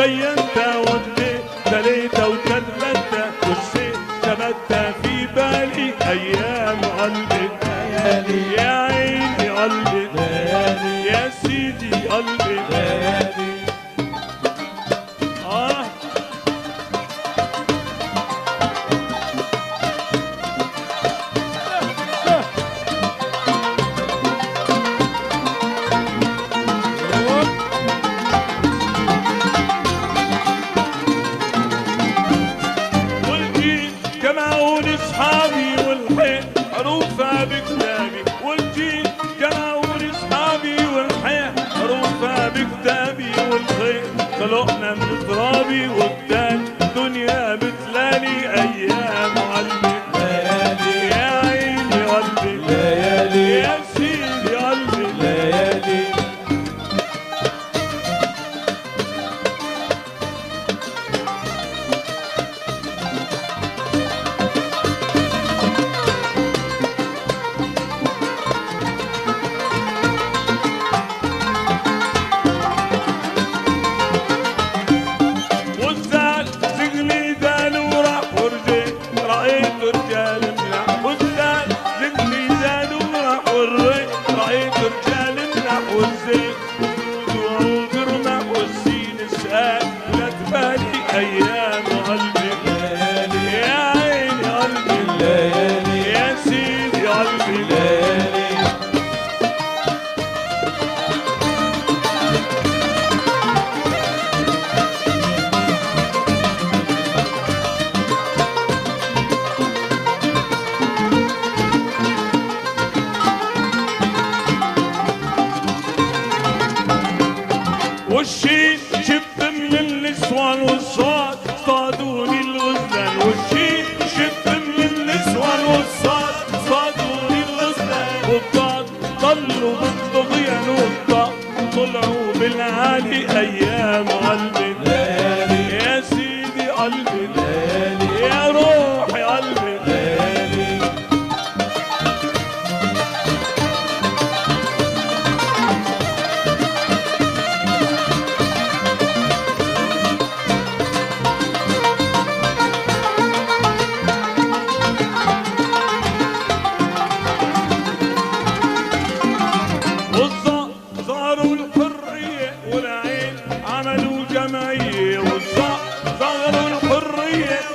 زينت وديت تليته وتلته والشيء ثبت في بالي ايام قلبي ليالي يا عيني قلبي ليالي يا سيدي قلبي ليالي اصحابي والحين حروفها بكتابي والجيل جمعوني اصحابي والحين حروفها بكتابي والخير خلقنا من ترابي وقدام دنيا بتلالي ايام قلبي ليالي يا عيني قلبي ليالي يا سيدي قلبي ليالي ايام قلبي ليالي يا عيني قلبي ليالي يا سيدي قلبي ليالي والشين شب من النسوان والصاد صادوني الغزلان والشين شب من النسوان والصاد صادوني الغزلان والضاد ضلوا بالطغيان والضاد طلعوا بالعالي ايام قلبي ليالي يا سيدي قلبي ليالي يا روحي قلبي ليالي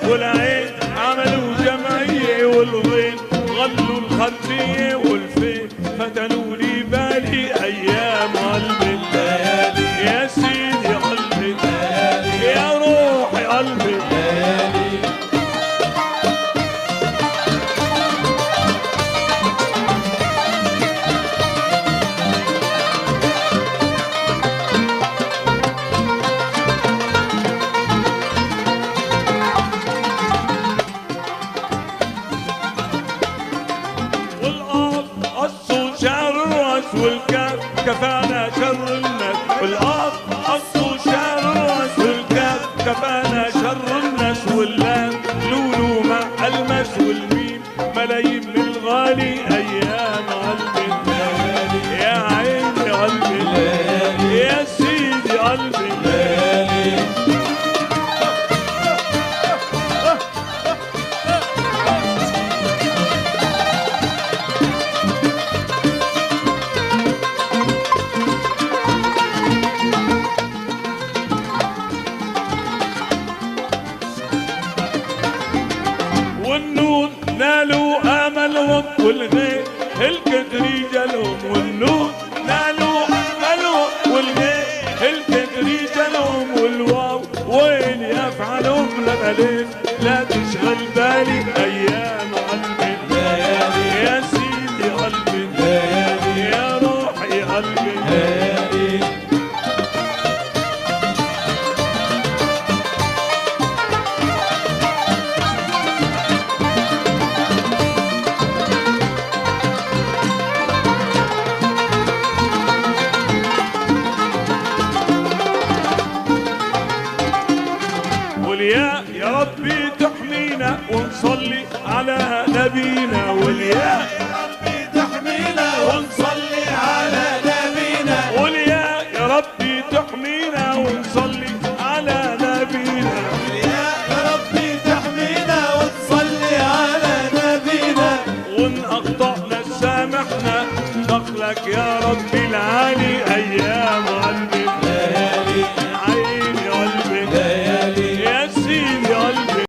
والعين عملوا جمعية والغين غلوا الخلفية والفين فتنوا لي بالي أيام قلبي ليالي يا سيدي قلبي ليالي يا روحي قلبي ليالي والكاف كفانا شر الناس والآب قصوا شعر الراس والكاف كفانا شر الناس واللام لولو مع المس والميم ملايين